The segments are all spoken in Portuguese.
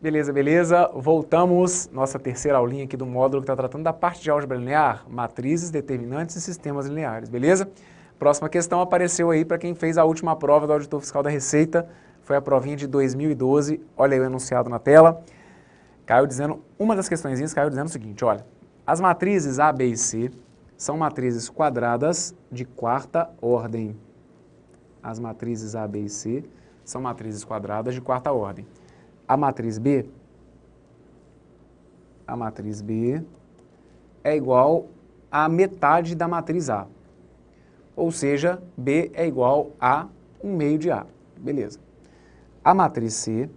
Beleza, beleza. Voltamos, nossa terceira aulinha aqui do módulo que está tratando da parte de álgebra linear, matrizes, determinantes e sistemas lineares, beleza? Próxima questão apareceu aí para quem fez a última prova do Auditor Fiscal da Receita, foi a provinha de 2012, olha aí o enunciado na tela. Caiu dizendo, uma das questõezinhas caiu dizendo o seguinte, olha, as matrizes A, B e C são matrizes quadradas de quarta ordem. As matrizes A, B e C são matrizes quadradas de quarta ordem. A matriz B é igual à metade da matriz A. Ou seja, B é igual a 1/2 de A. Beleza. A matriz C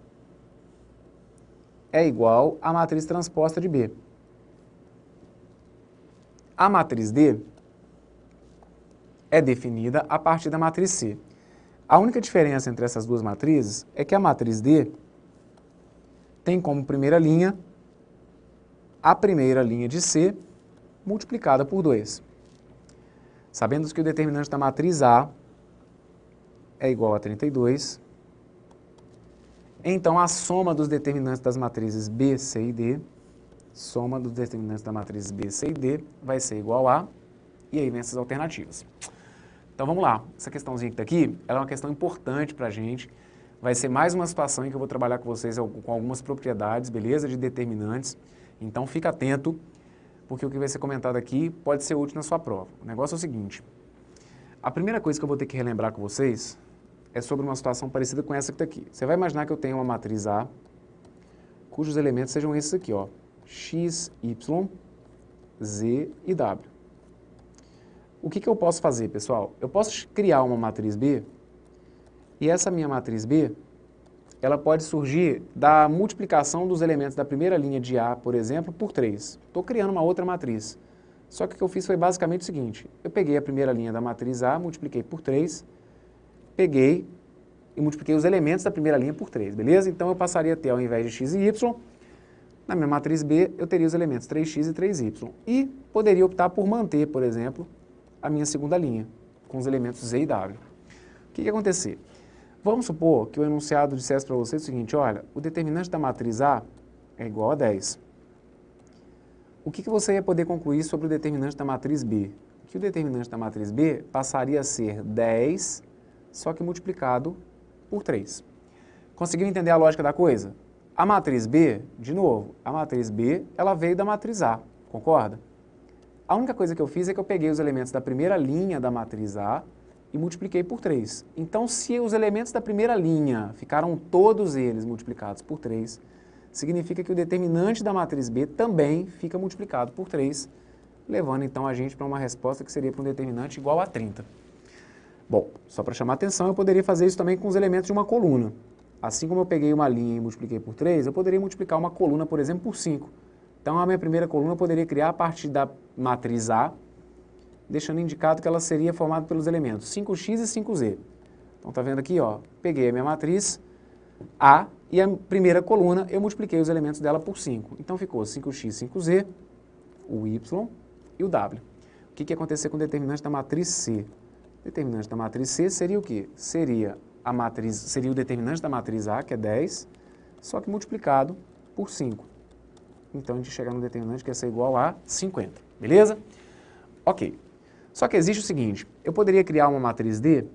é igual à matriz transposta de B. A matriz D é definida a partir da matriz C. A única diferença entre essas duas matrizes é que a matriz D tem como primeira linha a primeira linha de C multiplicada por 2. Sabendo que o determinante da matriz A é igual a 32, então a soma dos determinantes das matrizes B, C e D, soma dos determinantes da matriz B, C e D vai ser igual a, e aí vem essas alternativas. Então vamos lá, essa questãozinha que está aqui, ela é uma questão importante para a gente, vai ser mais uma situação em que eu vou trabalhar com vocês com algumas propriedades, beleza, de determinantes, então fica atento, porque o que vai ser comentado aqui pode ser útil na sua prova. O negócio é o seguinte, a primeira coisa que eu vou ter que relembrar com vocês é sobre uma situação parecida com essa que está aqui. Você vai imaginar que eu tenho uma matriz A, cujos elementos sejam esses aqui, ó, x, y, z e w. O que eu posso fazer, pessoal? Eu posso criar uma matriz B, e essa minha matriz B, ela pode surgir da multiplicação dos elementos da primeira linha de A, por exemplo, por 3. Estou criando uma outra matriz. Só que o que eu fiz foi basicamente o seguinte, eu peguei a primeira linha da matriz A, multipliquei por 3, peguei e multipliquei os elementos da primeira linha por 3, beleza? Então eu passaria a ter, ao invés de x e y, na minha matriz B, eu teria os elementos 3x e 3y. E poderia optar por manter, por exemplo, a minha segunda linha, com os elementos z e w. O que ia acontecer? Vamos supor que o enunciado dissesse para você o seguinte, olha, o determinante da matriz A é igual a 10. O que você ia poder concluir sobre o determinante da matriz B? Que o determinante da matriz B passaria a ser 10, só que multiplicado por 3. Conseguiu entender a lógica da coisa? A matriz B, de novo, a matriz B, ela veio da matriz A, concorda? A única coisa que eu fiz é que eu peguei os elementos da primeira linha da matriz A e multipliquei por 3. Então, se os elementos da primeira linha ficaram todos eles multiplicados por 3, significa que o determinante da matriz B também fica multiplicado por 3, levando então a gente para uma resposta que seria para um determinante igual a 30. Bom, só para chamar a atenção, eu poderia fazer isso também com os elementos de uma coluna. Assim como eu peguei uma linha e multipliquei por 3, eu poderia multiplicar uma coluna, por exemplo, por 5. Então, a minha primeira coluna eu poderia criar a partir da matriz A, deixando indicado que ela seria formada pelos elementos 5x e 5z. Então, tá vendo aqui, ó, peguei a minha matriz A e a primeira coluna eu multipliquei os elementos dela por 5. Então, ficou 5x, 5z, o y e o w. O que ia acontecer com o determinante da matriz C? O determinante da matriz C seria o quê? Seria o determinante da matriz A, que é 10, só que multiplicado por 5. Então, a gente chega no determinante que ia ser igual a 50, beleza? Ok. Só que existe o seguinte, eu poderia criar uma matriz D,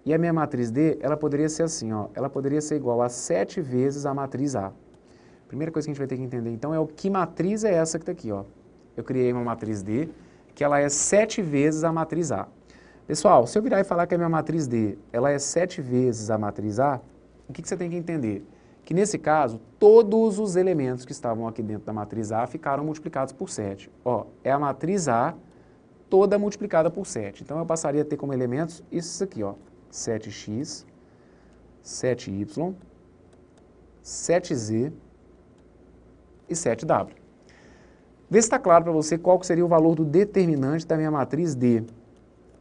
e a minha matriz D, ela poderia ser assim, ó, ela poderia ser igual a 7 vezes a matriz A. Primeira coisa que a gente vai ter que entender, então, é que matriz é essa que está aqui, ó. Eu criei uma matriz D, que ela é 7 vezes a matriz A. Pessoal, se eu virar e falar que a minha matriz D, ela é 7 vezes a matriz A, o que você tem que entender? Que nesse caso, todos os elementos que estavam aqui dentro da matriz A ficaram multiplicados por 7. Ó, é a matriz A toda multiplicada por 7. Então, eu passaria a ter como elementos isso aqui, ó, 7x, 7y, 7z e 7w. Vê se está claro para você qual seria o valor do determinante da minha matriz D.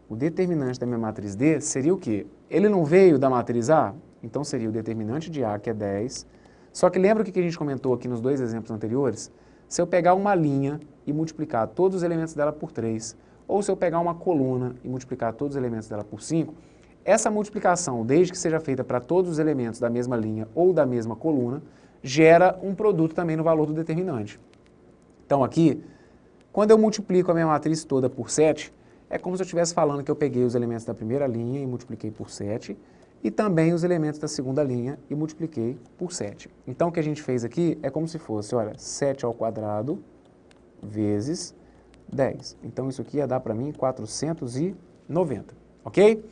O determinante da minha matriz D seria o quê? Ele não veio da matriz A? Então, seria o determinante de A, que é 10. Só que lembra o que a gente comentou aqui nos dois exemplos anteriores? Se eu pegar uma linha e multiplicar todos os elementos dela por 3, ou se eu pegar uma coluna e multiplicar todos os elementos dela por 5, essa multiplicação, desde que seja feita para todos os elementos da mesma linha ou da mesma coluna, gera um produto também no valor do determinante. Então aqui, quando eu multiplico a minha matriz toda por 7, é como se eu estivesse falando que eu peguei os elementos da primeira linha e multipliquei por 7, e também os elementos da segunda linha e multipliquei por 7. Então o que a gente fez aqui é como se fosse, olha, 7 ao quadrado vezes 10. Então isso aqui ia dar para mim 490, ok?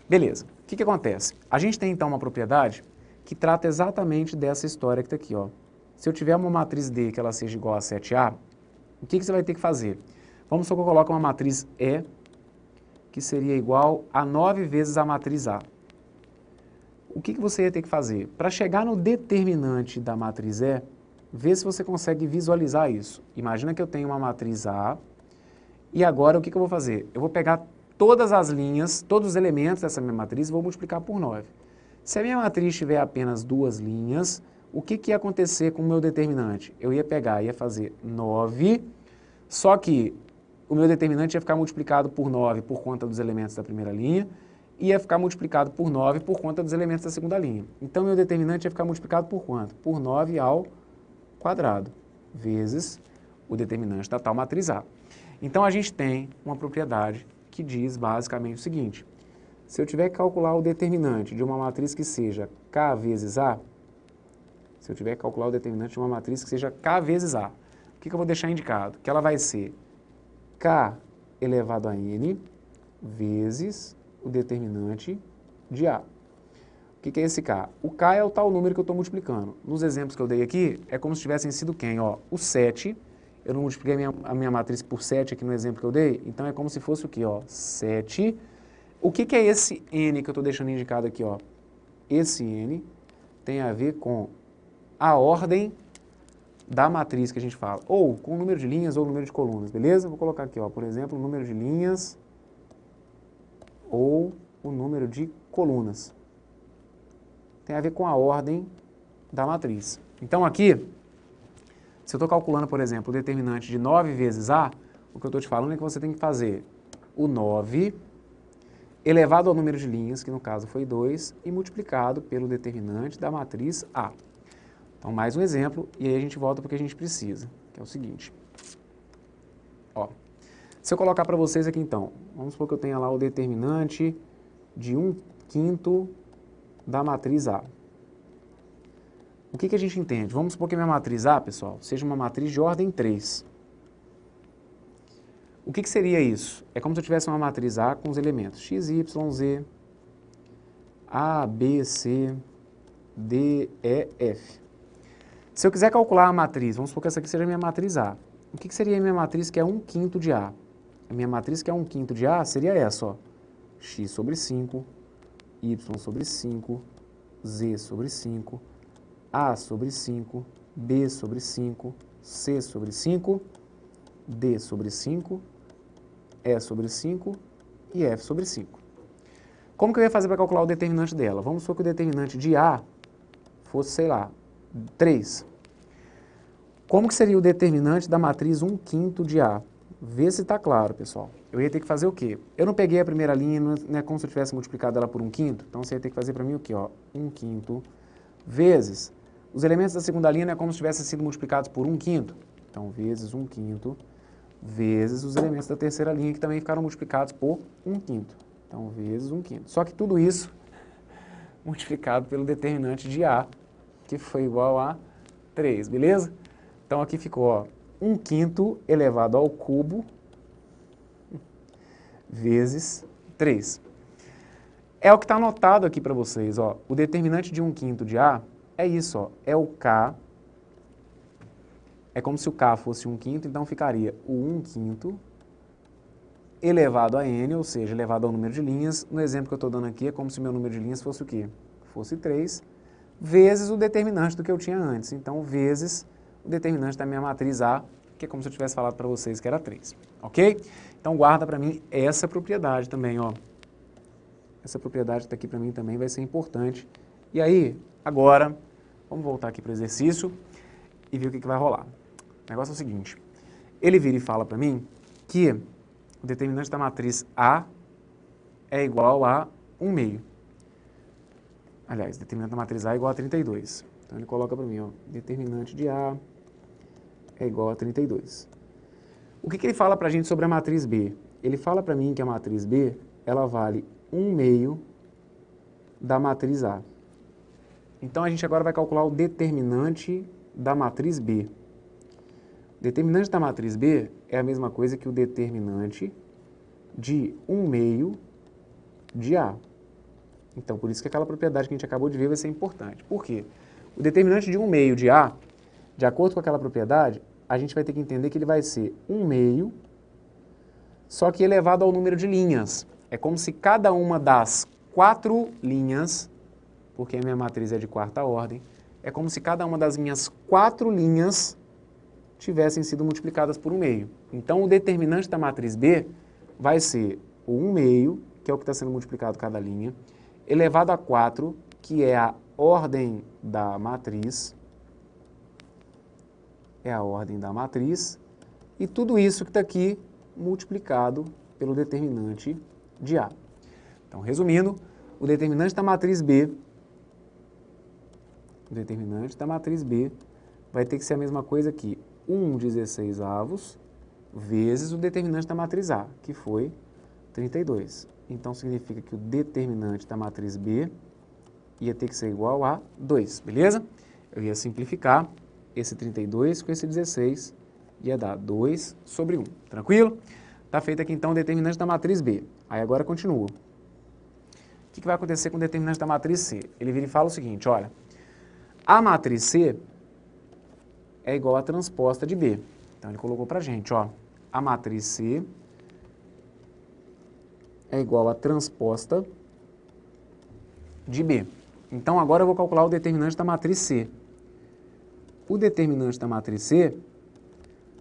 Beleza. O que acontece? A gente tem então uma propriedade que trata exatamente dessa história que está aqui, ó. Se eu tiver uma matriz D que ela seja igual a 7A, o que você vai ter que fazer? Vamos supor que eu coloque uma matriz E que seria igual a 9 vezes a matriz A. O que você ia ter que fazer? Para chegar no determinante da matriz E, vê se você consegue visualizar isso. Imagina que eu tenho uma matriz A e agora o que eu vou fazer? Eu vou pegar todas as linhas, todos os elementos dessa minha matriz e vou multiplicar por 9. Se a minha matriz tiver apenas duas linhas, o que ia acontecer com o meu determinante? Eu ia pegar, ia fazer 9, só que o meu determinante ia ficar multiplicado por 9 por conta dos elementos da primeira linha, e ia ficar multiplicado por 9 por conta dos elementos da segunda linha. Então, meu determinante ia ficar multiplicado por quanto? Por 9 ao quadrado, vezes o determinante da tal matriz A. Então, a gente tem uma propriedade que diz basicamente o seguinte: se eu tiver que calcular o determinante de uma matriz que seja K vezes A, se eu tiver que calcular o determinante de uma matriz que seja K vezes A, o que eu vou deixar indicado? Que ela vai ser K elevado a N vezes o determinante de A. O que é esse K? O K é o tal número que eu estou multiplicando. Nos exemplos que eu dei aqui, é como se tivessem sido quem? Ó, o 7, eu não multipliquei a minha matriz por 7 aqui no exemplo que eu dei, então é como se fosse o quê? Ó, 7. O que é esse N que eu estou deixando indicado aqui? Ó? Esse N tem a ver com a ordem da matriz que a gente fala, ou com o número de linhas ou o número de colunas, beleza? Vou colocar aqui, ó, por exemplo, o número de linhas ou o número de colunas. Tem a ver com a ordem da matriz. Então aqui, se eu estou calculando, por exemplo, o determinante de 9 vezes A, o que eu estou te falando é que você tem que fazer o 9 elevado ao número de linhas, que no caso foi 2, e multiplicado pelo determinante da matriz A. Então, mais um exemplo, e aí a gente volta para o que a gente precisa, que é o seguinte. Ó, se eu colocar para vocês aqui então, vamos supor que eu tenha lá o determinante de 1/5 da matriz A. O que a gente entende? Vamos supor que a minha matriz A, pessoal, seja uma matriz de ordem 3. O que seria isso? É como se eu tivesse uma matriz A com os elementos x, y, z, A, B, C, D, E, F. Se eu quiser calcular a matriz, vamos supor que essa aqui seja a minha matriz A. O que seria a minha matriz que é 1/5 de A? A minha matriz que é 1/5 de A seria essa, ó. X sobre 5, Y sobre 5, Z sobre 5, A sobre 5, B sobre 5, C sobre 5, D sobre 5, E sobre 5 e F sobre 5. Como que eu ia fazer para calcular o determinante dela? Vamos supor que o determinante de A fosse, sei lá, 3. Como que seria o determinante da matriz 1/5 de A? Vê se está claro, pessoal. Eu ia ter que fazer o quê? Eu não peguei a primeira linha, não é como se eu tivesse multiplicado ela por 1/5. Então, você ia ter que fazer para mim o quê? Ó? 1/5 vezes. Os elementos da segunda linha não é como se tivessem sido multiplicados por 1/5. Então, vezes 1/5 vezes os elementos da terceira linha que também ficaram multiplicados por 1/5. Então, vezes 1/5. Só que tudo isso multiplicado pelo determinante de A, que foi igual a 3, beleza? Então, aqui ficou, ó, 1/5 elevado ao cubo vezes 3. É o que está anotado aqui para vocês, ó. O determinante de 1/5 de A é isso, ó. É o K. É como se o K fosse 1/5, então ficaria o 1/5 elevado a N, ou seja, elevado ao número de linhas. No exemplo que eu estou dando aqui, é como se o meu número de linhas fosse o quê? Fosse 3, vezes o determinante do que eu tinha antes. Então, vezes o determinante da minha matriz A, que é como se eu tivesse falado para vocês que era 3. Ok? Então, guarda para mim essa propriedade também, ó. Essa propriedade que está aqui para mim também vai ser importante. E aí, agora, vamos voltar aqui para o exercício e ver o que vai rolar. O negócio é o seguinte, ele vira e fala para mim que o determinante da matriz A é igual a 1/2. Aliás, o determinante da matriz A é igual a 32. Então ele coloca para mim, ó, determinante de A é igual a 32. O que ele fala para a gente sobre a matriz B? Ele fala para mim que a matriz B, ela vale 1/2 da matriz A. Então a gente agora vai calcular o determinante da matriz B. O determinante da matriz B é a mesma coisa que o determinante de 1/2 de A. Então, por isso que aquela propriedade que a gente acabou de ver vai ser importante. Por quê? O determinante de 1/2 de A, de acordo com aquela propriedade, a gente vai ter que entender que ele vai ser 1/2, só que elevado ao número de linhas. É como se cada uma das 4 linhas, porque a minha matriz é de quarta ordem, é como se cada uma das minhas 4 linhas tivessem sido multiplicadas por 1/2. Então, o determinante da matriz B vai ser o 1/2, que é o que está sendo multiplicado cada linha, elevado a 4, que é a ordem da matriz, e tudo isso que está aqui multiplicado pelo determinante de A. Então, resumindo, o determinante da matriz B vai ter que ser a mesma coisa que 1/16 vezes o determinante da matriz A, que foi 32. Então, significa que o determinante da matriz B ia ter que ser igual a 2, beleza? Eu ia simplificar esse 32 com esse 16, ia dar 2 sobre 1, tranquilo? Está feito aqui, então, o determinante da matriz B. Aí, agora continua. O que vai acontecer com o determinante da matriz C? Ele vira e fala o seguinte, olha, a matriz C é igual à transposta de B. Então, ele colocou para a gente, ó, a matriz C é igual à transposta de B. Então, agora eu vou calcular o determinante da matriz C. O determinante da matriz C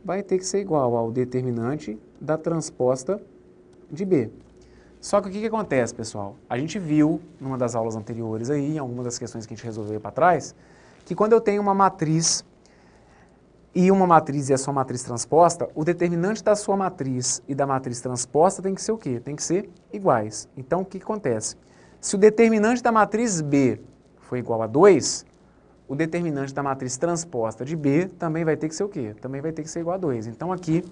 vai ter que ser igual ao determinante da transposta de B. Só que o que acontece, pessoal? A gente viu, numa das aulas anteriores aí, em alguma das questões que a gente resolveu para trás, que quando eu tenho uma matriz e a sua matriz transposta, o determinante da sua matriz e da matriz transposta tem que ser o quê? Tem que ser iguais. Então, o que acontece? Se o determinante da matriz B for igual a 2, o determinante da matriz transposta de B também vai ter que ser o quê? Também vai ter que ser igual a 2. Então, aqui,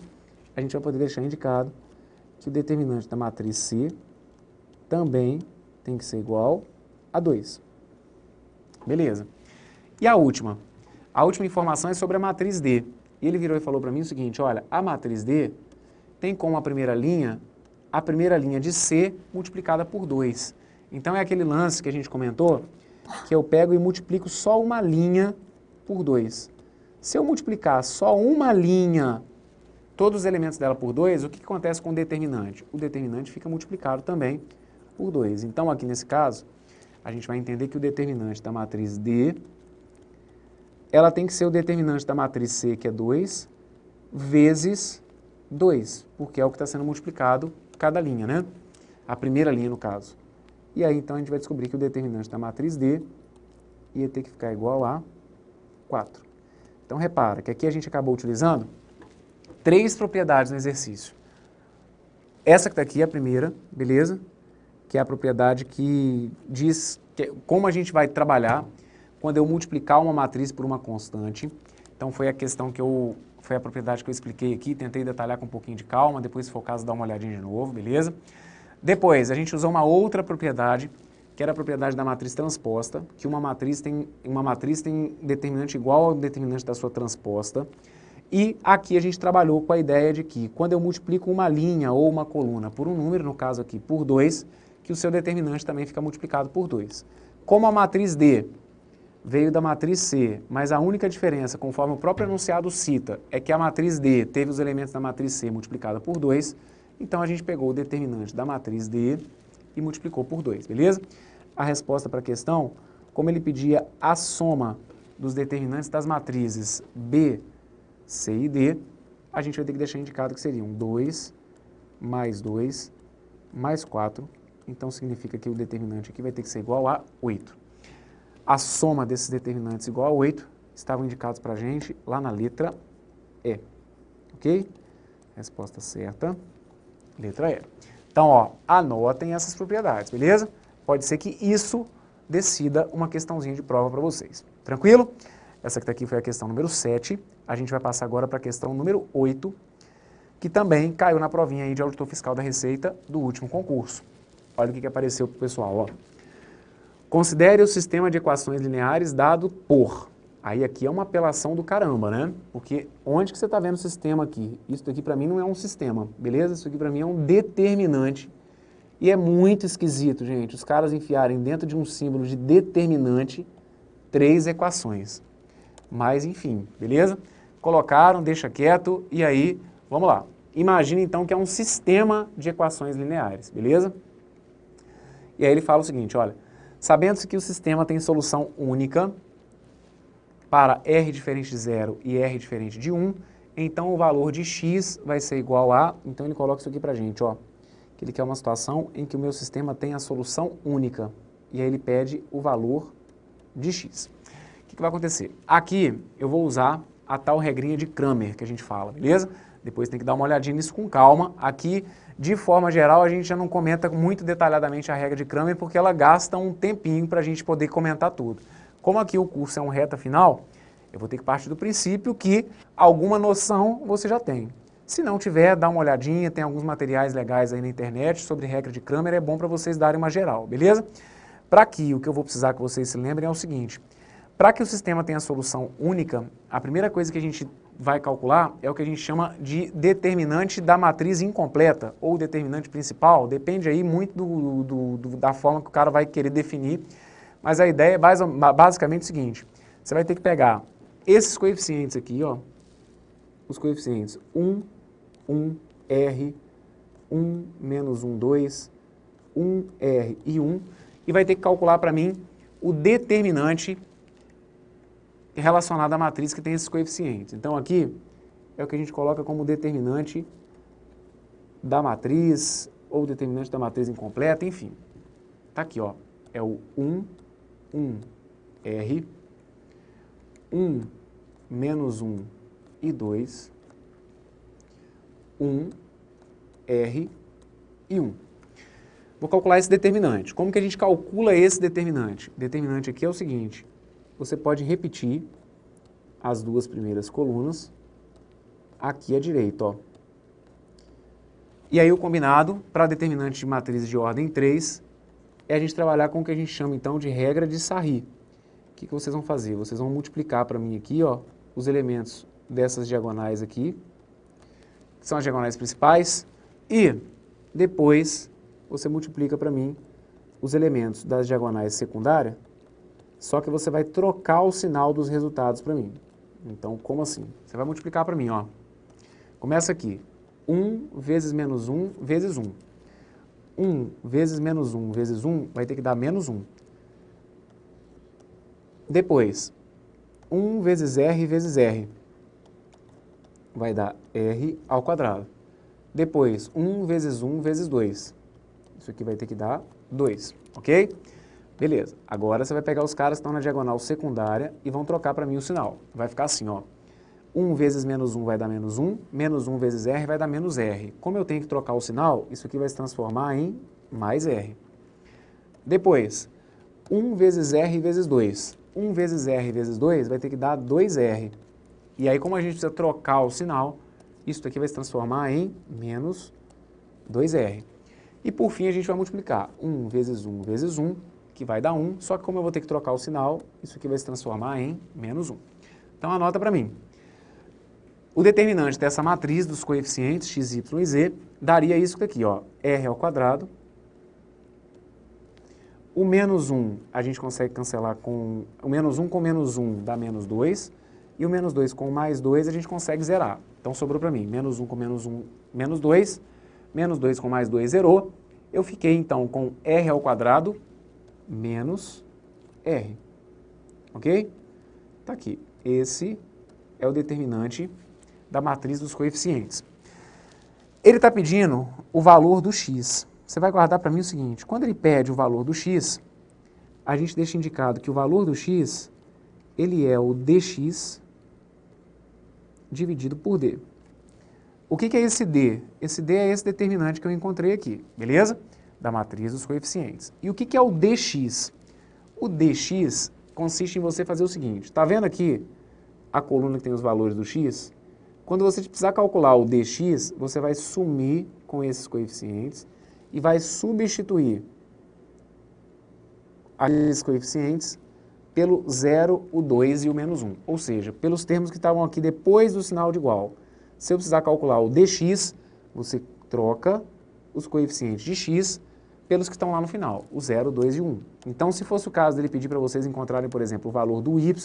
a gente vai poder deixar indicado que o determinante da matriz C também tem que ser igual a 2. Beleza. E a última? A última informação é sobre a matriz D. E ele virou e falou para mim o seguinte, olha, a matriz D tem como a primeira linha de C multiplicada por 2. Então, é aquele lance que a gente comentou, que eu pego e multiplico só uma linha por 2. Se eu multiplicar só uma linha, todos os elementos dela por 2, o que acontece com o determinante? O determinante fica multiplicado também por 2. Então, aqui nesse caso, a gente vai entender que o determinante da matriz D, ela tem que ser o determinante da matriz C, que é 2, vezes 2, porque é o que está sendo multiplicado cada linha, né? A primeira linha, no caso. E aí, então, a gente vai descobrir que o determinante da matriz D ia ter que ficar igual a 4. Então, repara que aqui a gente acabou utilizando 3 propriedades no exercício. Essa que está aqui é a primeira, beleza? Que é a propriedade que diz como a gente vai trabalhar quando eu multiplicar uma matriz por uma constante. Então, foi a propriedade que eu expliquei aqui, tentei detalhar com um pouquinho de calma, depois, se for o caso, dá uma olhadinha de novo, beleza? Depois, a gente usou uma outra propriedade, que era a propriedade da matriz transposta, que uma matriz tem determinante igual ao determinante da sua transposta. E aqui a gente trabalhou com a ideia de que quando eu multiplico uma linha ou uma coluna por um número, no caso aqui por 2, que o seu determinante também fica multiplicado por 2. Como a matriz D veio da matriz C, mas a única diferença, conforme o próprio enunciado cita, é que a matriz D teve os elementos da matriz C multiplicada por 2, então a gente pegou o determinante da matriz D e multiplicou por 2, beleza? A resposta para a questão, como ele pedia a soma dos determinantes das matrizes B, C e D, a gente vai ter que deixar indicado que seriam 2 mais 2 mais 4, então significa que o determinante aqui vai ter que ser igual a 8. A soma desses determinantes igual a 8 estavam indicados para a gente lá na letra E, ok? Resposta certa, letra E. Então, ó, anotem essas propriedades, beleza? Pode ser que isso decida uma questãozinha de prova para vocês. Tranquilo? Essa aqui foi a questão número 7. A gente vai passar agora para a questão número 8, que também caiu na provinha aí de auditor fiscal da Receita do último concurso. Olha o que apareceu para o pessoal, ó. Considere o sistema de equações lineares dado por... Aí aqui é uma apelação do caramba, né? Porque onde que você está vendo o sistema aqui? Isso aqui para mim não é um sistema, beleza? Isso aqui para mim é um determinante. E é muito esquisito, gente, os caras enfiarem dentro de um símbolo de determinante 3 equações. Mas, enfim, beleza? Colocaram, deixa quieto, e aí, vamos lá. Imagina, então, que é um sistema de equações lineares, beleza? E aí ele fala o seguinte, olha, sabendo-se que o sistema tem solução única para R diferente de 0 e R diferente de 1, então o valor de x vai ser igual a... Então ele coloca isso aqui pra gente, ó. Que ele quer uma situação em que o meu sistema tem a solução única. E aí ele pede o valor de x. O que vai acontecer? Aqui eu vou usar a tal regrinha de Cramer que a gente fala, beleza? Depois tem que dar uma olhadinha nisso com calma. Aqui, de forma geral, a gente já não comenta muito detalhadamente a regra de Cramer porque ela gasta um tempinho para a gente poder comentar tudo. Como aqui o curso é um reta final, eu vou ter que partir do princípio que alguma noção você já tem. Se não tiver, dá uma olhadinha, tem alguns materiais legais aí na internet sobre regra de Cramer, é bom para vocês darem uma geral, beleza? Para aqui, o que eu vou precisar que vocês se lembrem é o seguinte, para que o sistema tenha solução única, a primeira coisa que a gente vai calcular é o que a gente chama de determinante da matriz incompleta, ou determinante principal, depende aí muito da forma que o cara vai querer definir, mas a ideia é basicamente o seguinte, você vai ter que pegar esses coeficientes aqui, ó, os coeficientes 1, 1, R, 1, menos 1, 2, 1, R e 1, e vai ter que calcular para mim o determinante relacionado à matriz que tem esses coeficientes. Então aqui é o que a gente coloca como determinante da matriz, ou determinante da matriz incompleta, enfim. Tá aqui, ó, é o 1, 1, R, 1, menos 1 e 2, 1, R e 1. Vou calcular esse determinante. Como que a gente calcula esse determinante? O determinante aqui é o seguinte, você pode repetir as duas primeiras colunas aqui à direita, ó. E aí o combinado para determinante de matrizes de ordem 3 é a gente trabalhar com o que a gente chama então de regra de Sarri. O que vocês vão fazer? Vocês vão multiplicar para mim aqui, ó, os elementos dessas diagonais aqui, que são as diagonais principais, e depois você multiplica para mim os elementos das diagonais secundárias, só que você vai trocar o sinal dos resultados para mim. Então, como assim? Você vai multiplicar para mim, ó. Começa aqui, 1 vezes menos 1 vezes 1. 1 vezes menos 1 vezes 1 vai ter que dar menos 1. Depois, 1 vezes R vezes R vai dar R ao quadrado. Depois, 1 vezes 1 vezes 2. Isso aqui vai ter que dar 2, ok? Beleza. Agora você vai pegar os caras que estão na diagonal secundária e vão trocar para mim o sinal. Vai ficar assim, ó. 1 vezes menos 1 vai dar menos 1, menos 1 vezes R vai dar menos R. Como eu tenho que trocar o sinal, isso aqui vai se transformar em mais R. Depois, 1 vezes R vezes 2. 1 vezes R vezes 2 vai ter que dar 2R. E aí, como a gente precisa trocar o sinal, isso aqui vai se transformar em menos 2R. E por fim, a gente vai multiplicar 1 vezes 1 vezes 1, que vai dar 1, só que como eu vou ter que trocar o sinal, isso aqui vai se transformar em menos 1. Então, anota para mim. O determinante dessa matriz dos coeficientes x, y e z daria isso aqui, ó, R ao quadrado. O menos 1 a gente consegue cancelar com... O menos 1 com menos 1 dá menos 2. E o menos 2 com mais 2 a gente consegue zerar. Então sobrou para mim, menos 1 com menos 1, menos 2. Menos 2 com mais 2 zerou. Eu fiquei então com R ao quadrado menos R. Ok? Tá aqui. Esse é o determinante da matriz dos coeficientes. Ele está pedindo o valor do x. Você vai guardar para mim o seguinte, quando ele pede o valor do x, a gente deixa indicado que o valor do x, ele é o dx dividido por d. O que é esse d? Esse d é esse determinante que eu encontrei aqui, beleza? Da matriz dos coeficientes. E o que é o dx? O dx, consiste em você fazer o seguinte, está vendo aqui a coluna que tem os valores do x? Quando você precisar calcular o dx, você vai sumir com esses coeficientes e vai substituir aqueles coeficientes pelo 0, o 2 e o menos 1. Ou seja, pelos termos que estavam aqui depois do sinal de igual. Se eu precisar calcular o dx, você troca os coeficientes de x pelos que estão lá no final, o 0, 2 e 1. Então, se fosse o caso dele pedir para vocês encontrarem, por exemplo, o valor do y,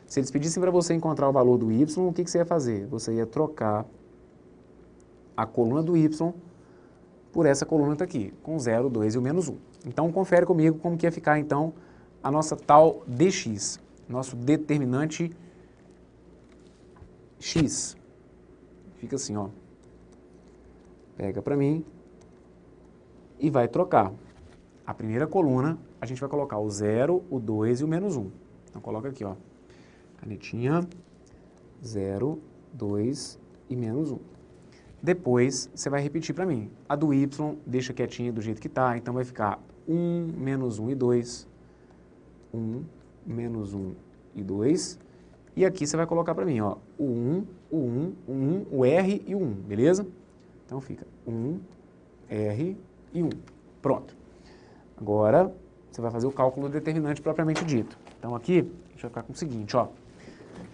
se eles pedissem para você encontrar o valor do y, o que você ia fazer? Você ia trocar a coluna do y por essa coluna que está aqui, com 0, 2 e o menos 1. Então, confere comigo como que ia ficar, então, a nossa tal dx, nosso determinante x. Fica assim, ó. Pega para mim e vai trocar. A primeira coluna, a gente vai colocar o 0, o 2 e o menos 1. Então, coloca aqui, ó. Canetinha, 0, 2 e menos 1. Depois, você vai repetir para mim. A do y, deixa quietinha do jeito que está, então vai ficar 1, menos 1 e 2. 1, menos 1 e 2. E aqui você vai colocar para mim, ó, o 1, o 1, o 1, o R e o 1, beleza? Então fica 1, R e 1. Pronto. Agora, você vai fazer o cálculo do determinante propriamente dito. Então aqui, a gente vai ficar com o seguinte, ó.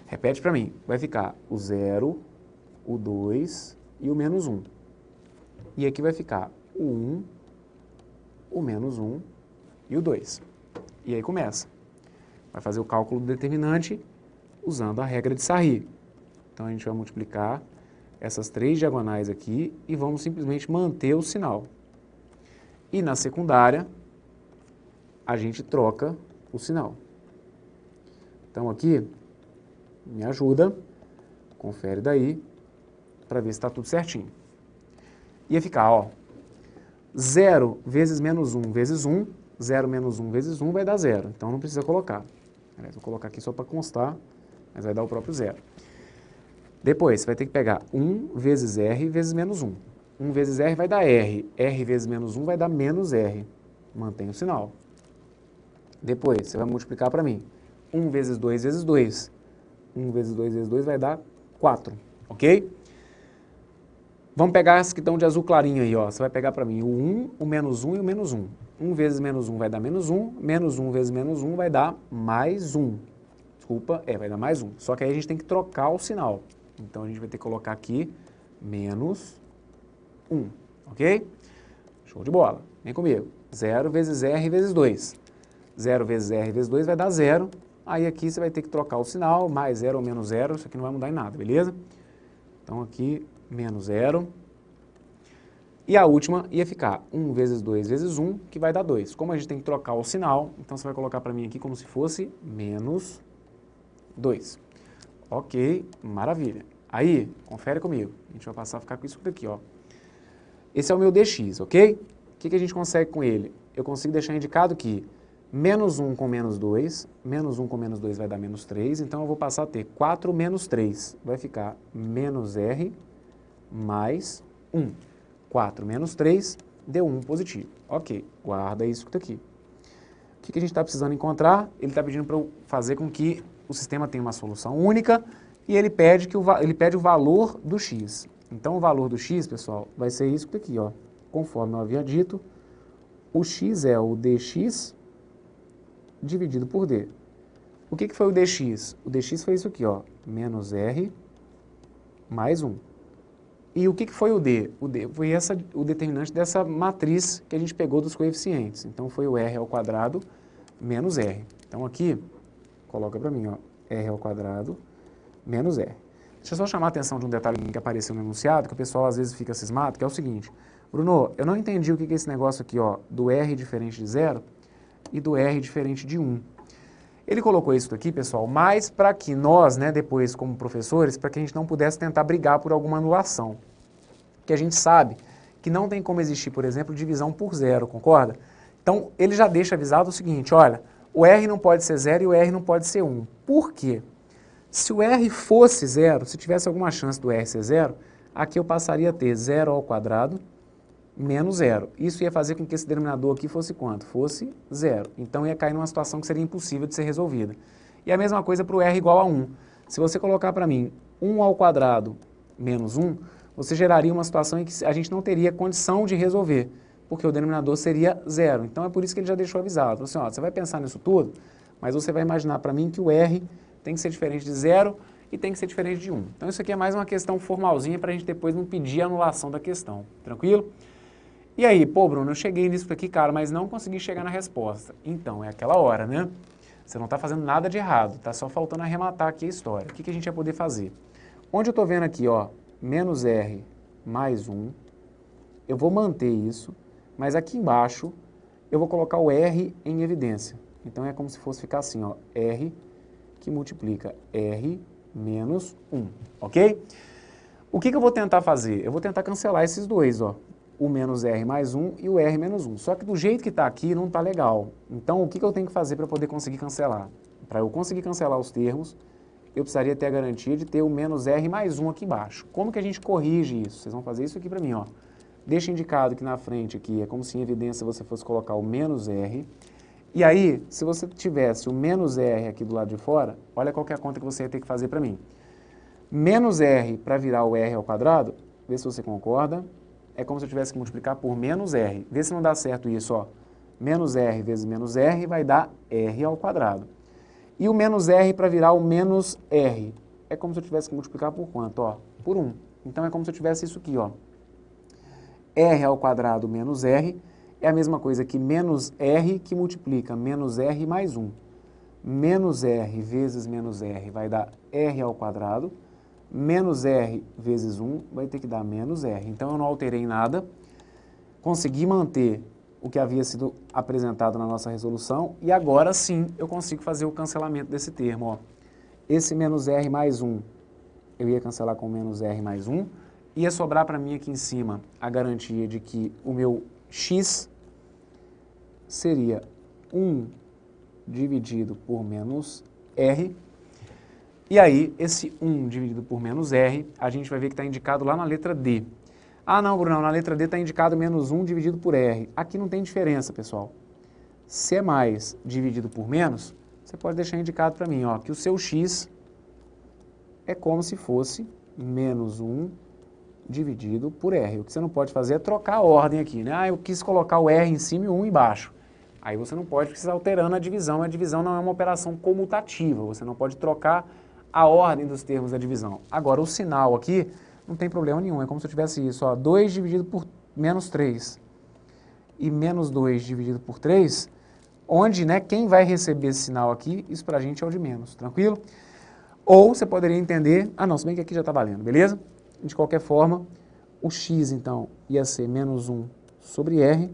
Repete para mim. Vai ficar o 0, o 2 e o menos 1. E aqui vai ficar o 1, o menos 1 e o 2. E aí começa. Vai fazer o cálculo do determinante usando a regra de Sarri. Então a gente vai multiplicar essas três diagonais aqui e vamos simplesmente manter o sinal. E na secundária, a gente troca o sinal. Então aqui, me ajuda, confere daí, para ver se está tudo certinho. Ia ficar, ó, 0 vezes menos 1 vezes 1, 0 menos 1 vezes 1 vai dar 0, então não precisa colocar. Aliás, vou colocar aqui só para constar, mas vai dar o próprio 0. Depois, você vai ter que pegar 1 vezes R vezes menos 1. 1 vezes R vai dar R. R vezes menos 1 vai dar menos R. Mantém o sinal. Depois, você vai multiplicar para mim. 1 vezes 2 vezes 2. 1 vezes 2 vezes 2 vai dar 4. Ok? Vamos pegar as que estão de azul clarinho aí, ó. Você vai pegar para mim o 1, o menos 1 e o menos 1. 1 vezes menos 1 vai dar menos 1. Menos 1 vezes menos 1 vai dar mais 1. Desculpa, vai dar mais 1. Só que aí a gente tem que trocar o sinal. Então, a gente vai ter que colocar aqui menos 1, ok? Show de bola. Vem comigo. 0 vezes R vezes 2. 0 vezes R vezes 2 vai dar 0. Aí aqui você vai ter que trocar o sinal, mais 0 ou menos 0, isso aqui não vai mudar em nada, beleza? Então, aqui, menos 0. E a última ia ficar 1 vezes 2 vezes 1, que vai dar 2. Como a gente tem que trocar o sinal, então você vai colocar para mim aqui como se fosse menos 2. Ok, maravilha. Aí, confere comigo. A gente vai passar a ficar com isso daqui, ó. Esse é o meu dx, ok? O que a gente consegue com ele? Eu consigo deixar indicado que menos 1 com menos 2, menos 1 com menos 2 vai dar menos 3, então eu vou passar a ter 4 menos 3. Vai ficar menos R mais 1. 4 menos 3 deu 1 positivo. Ok, guarda isso daqui. O que a gente está precisando encontrar? Ele está pedindo para eu fazer com que o sistema tenha uma solução única e ele pede o valor do x. Então, o valor do x, pessoal, vai ser isso daqui, ó. Conforme eu havia dito, o x é o dx dividido por d. O que foi o dx? O dx foi isso aqui, ó, menos r mais 1. E o que foi o d? O d foi o determinante dessa matriz que a gente pegou dos coeficientes. Então, foi o r ao quadrado menos r. Então, aqui, coloca para mim, ó, r ao quadrado menos r. Deixa eu só chamar a atenção de um detalhe que apareceu no enunciado, que o pessoal às vezes fica cismado, que é o seguinte. Bruno, eu não entendi o que é esse negócio aqui, ó, do r diferente de 0 e do r diferente de 1. Ele colocou isso aqui, pessoal, mais para que nós, né, depois como professores, para que a gente não pudesse tentar brigar por alguma anulação. Que a gente sabe que não tem como existir, por exemplo, divisão por 0, concorda? Então, ele já deixa avisado o seguinte, olha, o r não pode ser 0 e o r não pode ser 1. Por quê? Se o r fosse 0, se tivesse alguma chance do r ser 0, aqui eu passaria a ter 0 ao quadrado menos zero. Isso ia fazer com que esse denominador aqui fosse quanto? Fosse zero. Então ia cair numa situação que seria impossível de ser resolvida. E a mesma coisa para o r igual a 1. Se você colocar para mim 1 ao quadrado menos 1, você geraria uma situação em que a gente não teria condição de resolver, porque o denominador seria zero. Então é por isso que ele já deixou avisado. Falou assim, ó, você vai pensar nisso tudo, mas você vai imaginar para mim que o r tem que ser diferente de zero e tem que ser diferente de 1. Então isso aqui é mais uma questão formalzinha para a gente depois não pedir a anulação da questão. Tranquilo? E aí, pô, Bruno, eu cheguei nisso aqui, cara, mas não consegui chegar na resposta. Então, é aquela hora, né? Você não está fazendo nada de errado, está só faltando arrematar aqui a história. O que a gente vai poder fazer? Onde eu estou vendo aqui, ó, menos r mais 1, eu vou manter isso, mas aqui embaixo eu vou colocar o r em evidência. Então é como se fosse ficar assim, ó, r que multiplica r menos 1, ok? O que eu vou tentar fazer? Eu vou tentar cancelar esses dois, ó, o menos r mais 1 e o r menos 1. Só que do jeito que está aqui não está legal. Então o que eu tenho que fazer para poder conseguir cancelar? Para eu conseguir cancelar os termos, eu precisaria ter a garantia de ter o menos r mais 1 aqui embaixo. Como que a gente corrige isso? Vocês vão fazer isso aqui para mim, ó. Deixa indicado que na frente aqui é como se em evidência você fosse colocar o menos r. E aí, se você tivesse o menos r aqui do lado de fora, olha qual que é a conta que você ia ter que fazer para mim. Menos r para virar o r ao quadrado, vê se você concorda, é como se eu tivesse que multiplicar por menos r. Vê se não dá certo isso, ó. Menos r vezes menos r vai dar r ao quadrado. E o menos r para virar o menos r, é como se eu tivesse que multiplicar por quanto? Ó, por 1. Então é como se eu tivesse isso aqui, ó. R ao quadrado menos r é a mesma coisa que menos r que multiplica menos r mais 1. Menos r vezes menos r vai dar r ao quadrado. Menos r vezes 1 vai ter que dar menos r. Então eu não alterei nada, consegui manter o que havia sido apresentado na nossa resolução e agora sim eu consigo fazer o cancelamento desse termo. Ó. Esse menos r mais 1 eu ia cancelar com menos r mais 1, ia sobrar para mim aqui em cima a garantia de que o meu x seria 1 dividido por menos r. E aí, esse 1 dividido por menos r, a gente vai ver que está indicado lá na letra D. Ah, não, Bruno, na letra D está indicado menos 1 dividido por r. Aqui não tem diferença, pessoal. Se é mais dividido por menos, você pode deixar indicado para mim, ó, que o seu x é como se fosse menos 1 dividido por r. O que você não pode fazer é trocar a ordem aqui, né? Ah, eu quis colocar o r em cima e o 1 embaixo. Aí você não pode, porque você está alterando a divisão. A divisão não é uma operação comutativa, você não pode trocar a ordem dos termos da divisão. Agora, o sinal aqui não tem problema nenhum, é como se eu tivesse isso, ó, 2 dividido por menos 3 e menos 2 dividido por 3, onde, né, quem vai receber esse sinal aqui, isso pra gente é o de menos, tranquilo? Ou você poderia entender, ah não, se bem que aqui já está valendo, beleza? De qualquer forma, o x, então, ia ser menos 1 sobre r,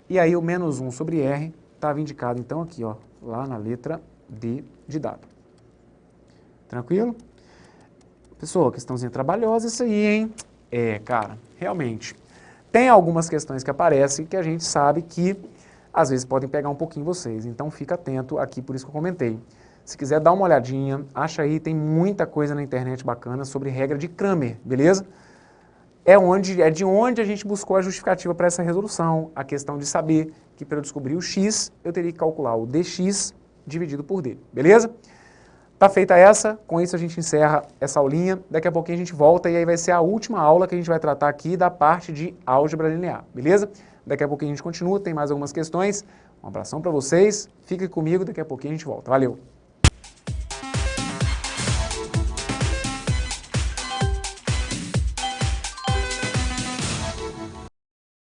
e aí o menos 1 sobre r estava indicado, então, aqui, ó, lá na letra D de dado. Tranquilo? Pessoal, questãozinha trabalhosa isso aí, hein? É, cara, realmente. Tem algumas questões que aparecem que a gente sabe que às vezes podem pegar um pouquinho vocês. Então fica atento aqui, por isso que eu comentei. Se quiser dar uma olhadinha, acha aí, tem muita coisa na internet bacana sobre regra de Cramer, beleza? É de onde a gente buscou a justificativa para essa resolução, a questão de saber que para eu descobrir o x, eu teria que calcular o dx dividido por d, beleza? Tá feita essa, com isso a gente encerra essa aulinha, daqui a pouquinho a gente volta e aí vai ser a última aula que a gente vai tratar aqui da parte de álgebra linear, beleza? Daqui a pouquinho a gente continua, tem mais algumas questões, um abração para vocês, fiquem comigo, daqui a pouquinho a gente volta, valeu!